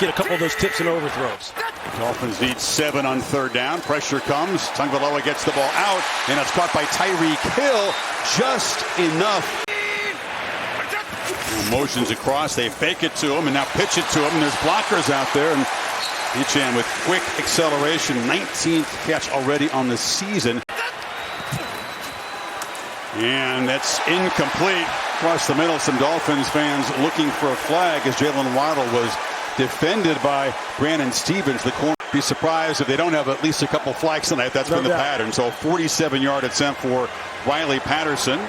get a couple of those tips and overthrows. Dolphins need 7 on 3rd down. Pressure comes. Tagovailoa gets the ball out, and it's caught by Tyreek Hill. Just enough. Motions across. They fake it to him and now pitch it to him. And there's blockers out there. And Echan with quick acceleration. 19th catch already on the season. And that's incomplete. Across the middle, some Dolphins fans looking for a flag as Jalen Waddle was defended by Brandon Stevens, the corner. Be surprised if they don't have at least a couple flags tonight. That's been the pattern. So 47-yard attempt for Riley Patterson.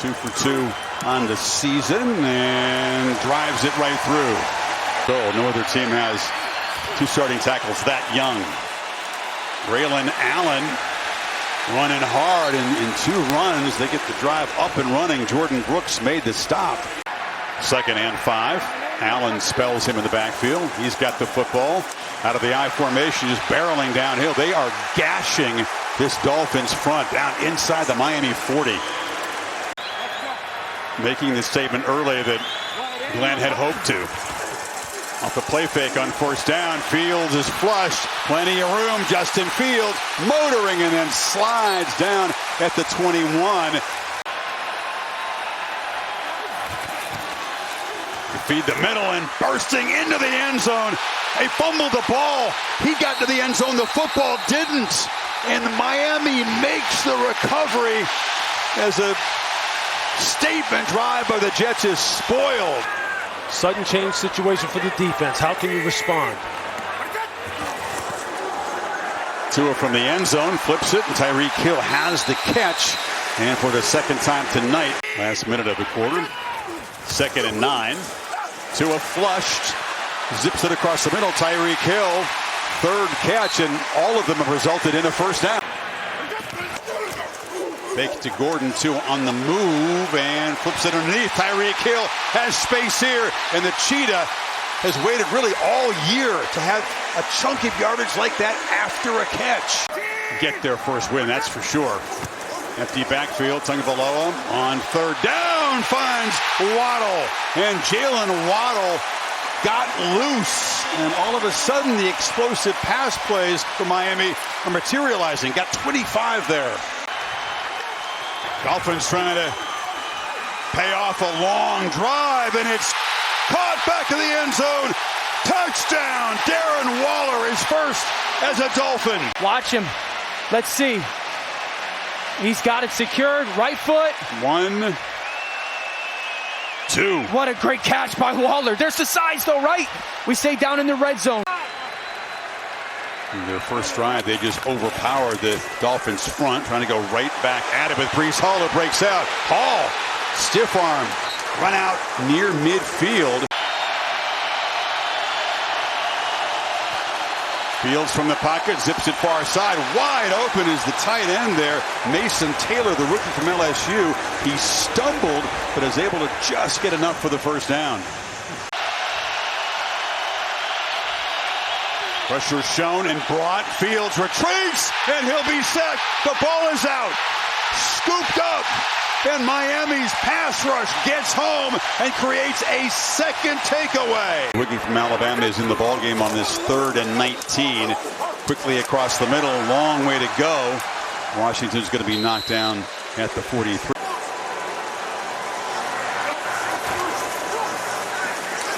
2 for 2 on the season and drives it right through. So no other team has 2 starting tackles that young. Braylon Allen running hard in 2 runs. They get the drive up and running. Jordan Brooks made the stop. 2nd and 5. Allen spells him in the backfield. He's got the football out of the I formation, just barreling downhill. They are gashing this Dolphins front down inside the Miami 40. Making the statement early that Glenn had hoped to. Off the play fake on 1st down. Fields is flushed. Plenty of room. Justin Fields motoring and then slides down at the 21. Feed the middle and bursting into the end zone. They fumbled the ball. He got to the end zone. The football didn't. And Miami makes the recovery as a statement drive by the Jets is spoiled. Sudden change situation for the defense. How can you respond? Tua from the end zone flips it, and Tyreek Hill has the catch. And for the 2nd time tonight, last minute of the quarter, 2nd and 9. Tua flushed, zips it across the middle. Tyreek Hill, 3rd catch, and all of them have resulted in a 1st down. Fake to Gordon, Tua on the move and flips it underneath. Tyreek Hill has space here, and the Cheetah has waited really all year to have a chunk of yardage like that after a catch. Get their first win, that's for sure. Empty backfield, Tagovailoa on 3rd down finds Waddle. And Jalen Waddle got loose. And all of a sudden, the explosive pass plays for Miami are materializing. Got 25 there. Dolphins trying to pay off a long drive, and it's caught back in the end zone. Touchdown! Darren Waller is first as a Dolphin. Watch him. Let's see. He's got it secured. Right foot. 1, 2. What a great catch by Waller. There's the size, though, right? We stay down in the red zone. In their first drive, they just overpowered the Dolphins front, trying to go right back at it with Breece Hall. It breaks out. Hall, stiff arm, run out near midfield. Fields from the pocket, zips it far side. Wide open is the tight end there. Mason Taylor, the rookie from LSU. He stumbled, but is able to just get enough for the 1st down. Pressure shown and brought. Fields retreats, and he'll be sacked. The ball is out. Scooped up. And Miami's pass rush gets home and creates a 2nd takeaway. Rookie from Alabama is in the ballgame on this 3rd and 19. Quickly across the middle, long way to go. Washington's going to be knocked down at the 43.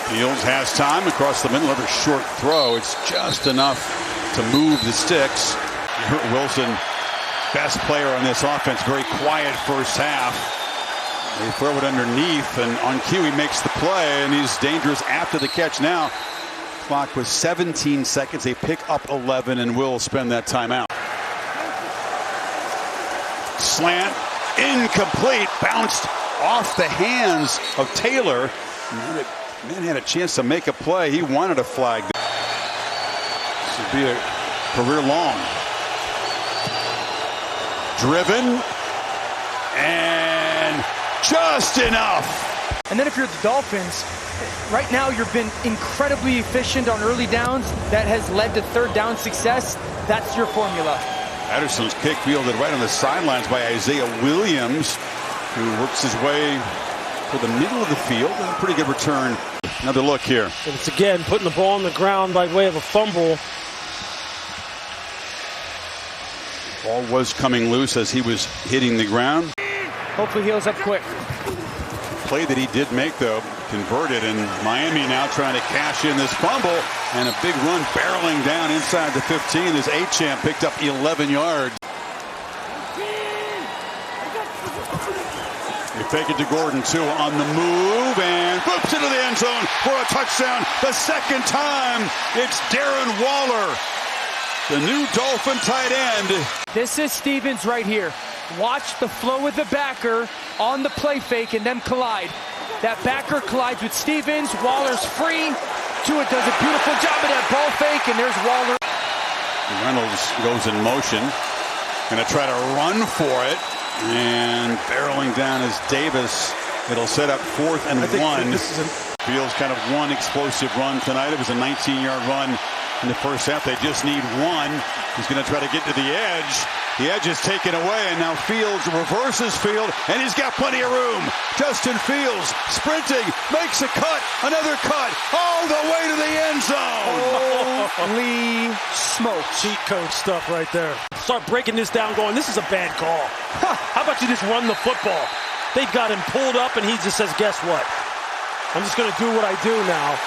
Fields has time across the middle. Another short throw. It's just enough to move the sticks. Wilson, best player on this offense. Very quiet 1st half. They throw it underneath, and on cue he makes the play, and he's dangerous after the catch now. Clock was 17 seconds. They pick up 11 and will spend that timeout. Slant, incomplete, bounced off the hands of Taylor. Man had a chance to make a play. He wanted a flag. This would be a career long. Driven and just enough. And then if you're the Dolphins, right now you've been incredibly efficient on early downs. That has led to 3rd down success. That's your formula. Patterson's kick fielded right on the sidelines by Isaiah Williams, who works his way to the middle of the field. A pretty good return. Another look here. And it's again putting the ball on the ground by way of a fumble. Ball was coming loose as he was hitting the ground. Hopefully heals up quick. Play that he did make, though, converted, and Miami now trying to cash in this fumble, and a big run barreling down inside the 15 as Achane picked up 11 yards. They fake it to Gordon, too, on the move, and whoops into the end zone for a touchdown. The second time, it's Darren Waller, the new Dolphin tight end. This is Stevens right here. Watch the flow of the backer on the play fake and then collide. That backer collides with Stevens. Waller's free. Tua does a beautiful job of that ball fake, and there's Waller. Reynolds goes in motion. Going to try to run for it. And barreling down is Davis. It'll set up 4th and 1. Fields kind of one explosive run tonight. It was a 19-yard run in the first half. They just need one. He's going to try to get to the edge. The edge is taken away, and now Fields reverses field, and he's got plenty of room. Justin Fields sprinting, makes a cut, another cut, all the way to the end zone. Holy smokes. Cheat code stuff right there. Start breaking this down going, this is a bad call. How about you just run the football? They've got him pulled up, and he just says, guess what? I'm just going to do what I do now.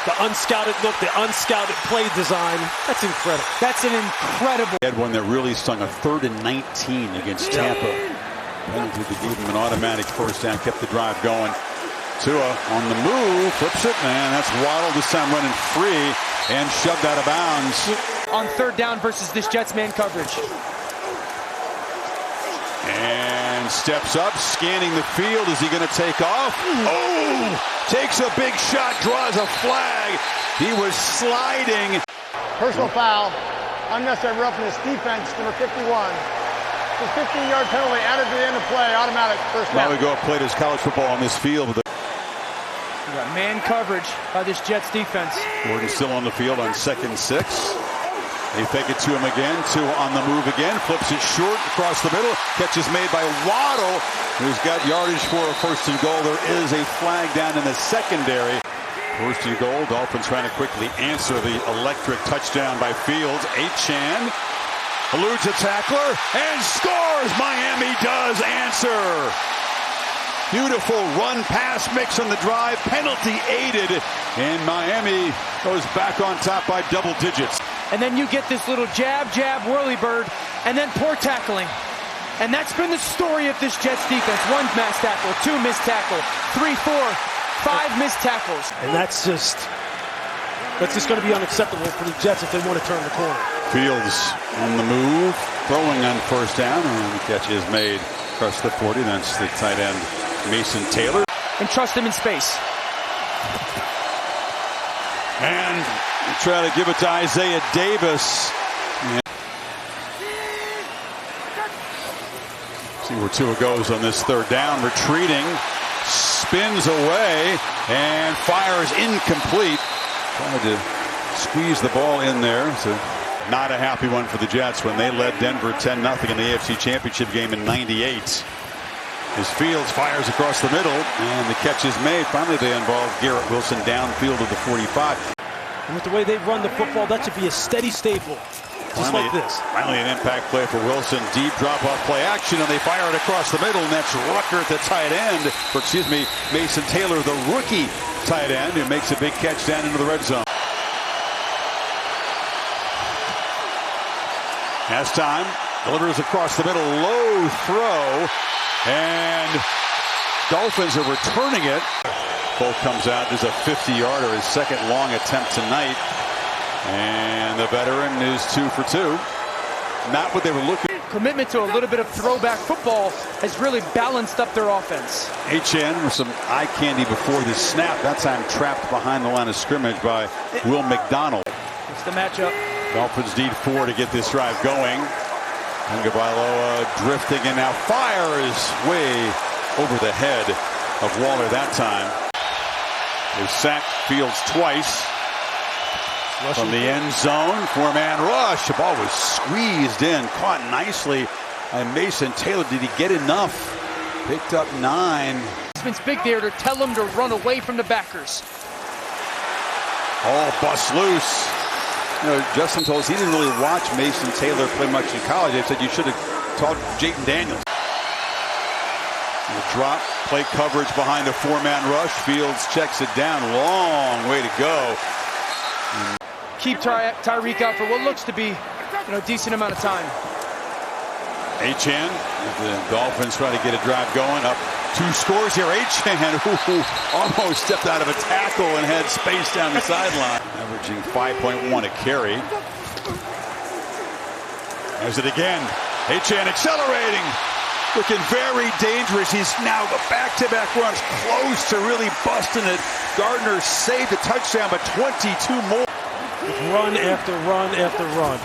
The unscouted look, the unscouted play design. That's incredible. That's an incredible. He had one that really stung, a 3rd and 19 against Tampa. Penalty that gave him an automatic first down, kept the drive going. Tua on the move, flips it, man. That's Waddle this time running free and shoved out of bounds. On 3rd down versus this Jets man coverage. And steps up, scanning the field. Is he going to take off? Oh! Takes a big shot, draws a flag. He was sliding. Personal foul, unnecessary roughness, defense, number 51. Just 15-yard penalty added to the end of play, automatic first down. Now we go play this college football on this field. We got man coverage by this Jets defense. Gordon still on the field on 2nd and 6. They fake it to him again. Tua on the move again. Flips it short across the middle. Catch is made by Waddle, who's got yardage for a 1st and goal. There is a flag down in the secondary. 1st and goal. Dolphins trying to quickly answer the electric touchdown by Fields. Achane eludes a tackler and scores. Miami does answer. Beautiful run pass mix on the drive. Penalty aided. And Miami goes back on top by double digits. And then you get this little jab, whirly bird, and then poor tackling. And that's been the story of this Jets defense. 1 missed tackle, 2 missed tackle, 3, 4, 5 missed tackles. And that's just going to be unacceptable for the Jets if they want to turn the corner. Fields on the move, throwing on 1st down, and the catch is made across the 40. That's the tight end, Mason Taylor. And trust him in space. And try to give it to Isaiah Davis. See where Tua goes on this 3rd down. Retreating, spins away, and fires incomplete. Trying to squeeze the ball in there. So not a happy one for the Jets when they led Denver 10-0 in the AFC Championship game in '98. As Fields fires across the middle, and the catch is made. Finally, they involve Garrett Wilson downfield of the 45. And with the way they run the football, that should be a steady staple. Just like this. Finally, an impact play for Wilson. Deep drop-off play action, and they fire it across the middle, and that's Rucker at the tight end. Or, excuse me, Mason Taylor, the rookie tight end, who makes a big catch down into the red zone. Has time. Delivers across the middle. Low throw. And Dolphins are returning it. Bolt comes out. There's a 50-yarder, his 2nd long attempt tonight. And the veteran is 2 for 2. Not what they were looking. Commitment to a little bit of throwback football has really balanced up their offense. Achane with some eye candy before the snap. That time trapped behind the line of scrimmage by Will McDonald. It's the matchup. Dolphins need 4 to get this drive going. Tagovailoa drifting and now fires way over the head of Waller that time. They sacked Fields twice. From the end zone, 4-man rush. The ball was squeezed in, caught nicely by Mason Taylor. Did he get enough? Picked up 9. It's big there to tell him to run away from the backers. Oh, bust loose. You know, Justin told us he didn't really watch Mason Taylor play much in college. They said you should have taught Jayden Daniels. The drop, play coverage behind a four-man rush. Fields checks it down. Long way to go. Keep Tyreek out for what looks to be, a decent amount of time. Achane, the Dolphins try to get a drive going. Up 2 scores here. Achane almost stepped out of a tackle and had space down the sideline. Averaging 5.1 a carry. There's it again. Achane accelerating. Looking very dangerous. He's now the back-to-back runs close to really busting it. Gardner saved a touchdown, but 22 more. Run after run after run.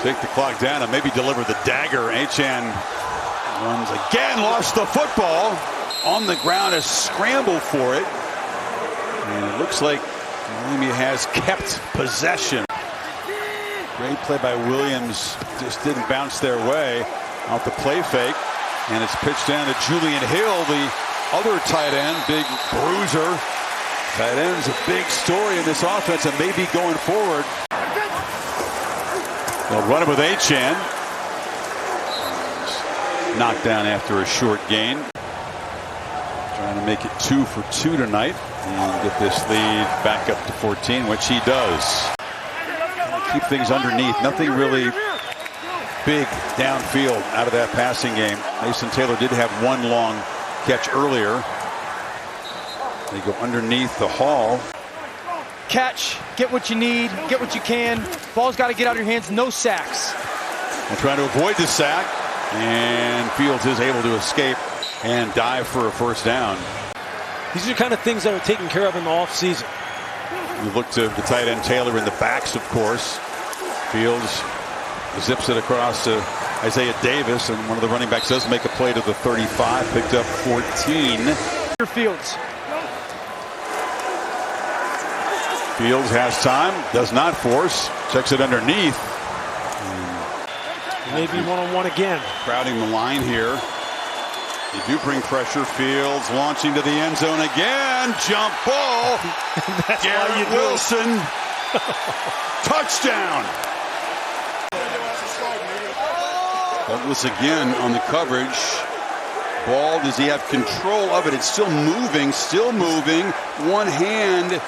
Take the clock down and maybe deliver the dagger. Achane runs again, lost the football. On the ground, a scramble for it. And it looks like Miami has kept possession. Great play by Williams. Just didn't bounce their way off the play fake. And it's pitched down to Julian Hill, the other tight end, big bruiser. Tight end's a big story in this offense and maybe going forward. They'll run it with Achane. Knocked down after a short gain. Trying to make it 2 for 2 tonight and get this lead back up to 14, which he does. Keep things underneath. Nothing really big downfield out of that passing game. Mason Taylor did have one long catch earlier. They go underneath the Hall. Catch, get what you need, get what you can. Ball's got to get out of your hands, no sacks. We're trying to avoid the sack, and Fields is able to escape and dive for a first down. These are the kind of things that are taken care of in the offseason. You look to the tight end Taylor in the backs, of course. Fields zips it across to Isaiah Davis, and one of the running backs does make a play to the 35, picked up 14. Fields. Fields has time, does not force, checks it underneath. Maybe one-on-one again. Crowding the line here. They do bring pressure. Fields launching to the end zone again. Jump ball. That's Garrett Wilson. Touchdown. Douglas again on the coverage. Ball, does he have control of it? It's still moving, One hand.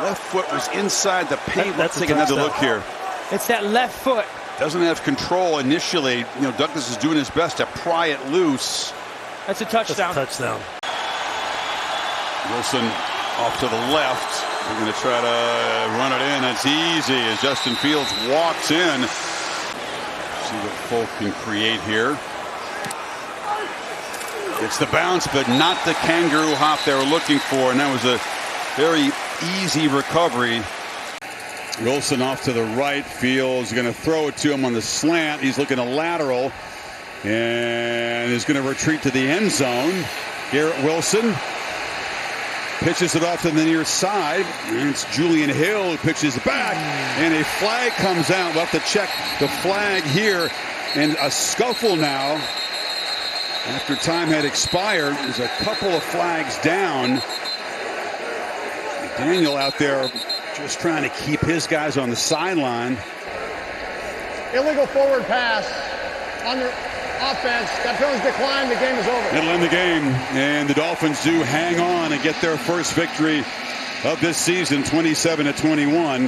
Left foot was inside the paint. Let's take another look here. It's that left foot. Doesn't have control initially. Douglas is doing his best to pry it loose. That's a touchdown. That's a touchdown. Wilson off to the left. We're going to try to run it in. It's easy as Justin Fields walks in. See what Folk can create here. It's the bounce, but not the kangaroo hop they were looking for. And that was a very easy recovery. Wilson off to the right. Fields going to throw it to him on the slant. He's looking a lateral and is going to retreat to the end zone. Garrett Wilson pitches it off to the near side, and it's Julian Hill who pitches back, and a flag comes out. We'll have to check the flag here, and a scuffle now after time had expired. There's a couple of flags down. Daniel out there just trying to keep his guys on the sideline. Illegal forward pass on the offense. That penalty's declined. The game is over. It'll end the game, and the Dolphins do hang on and get their first victory of this season, 27-21.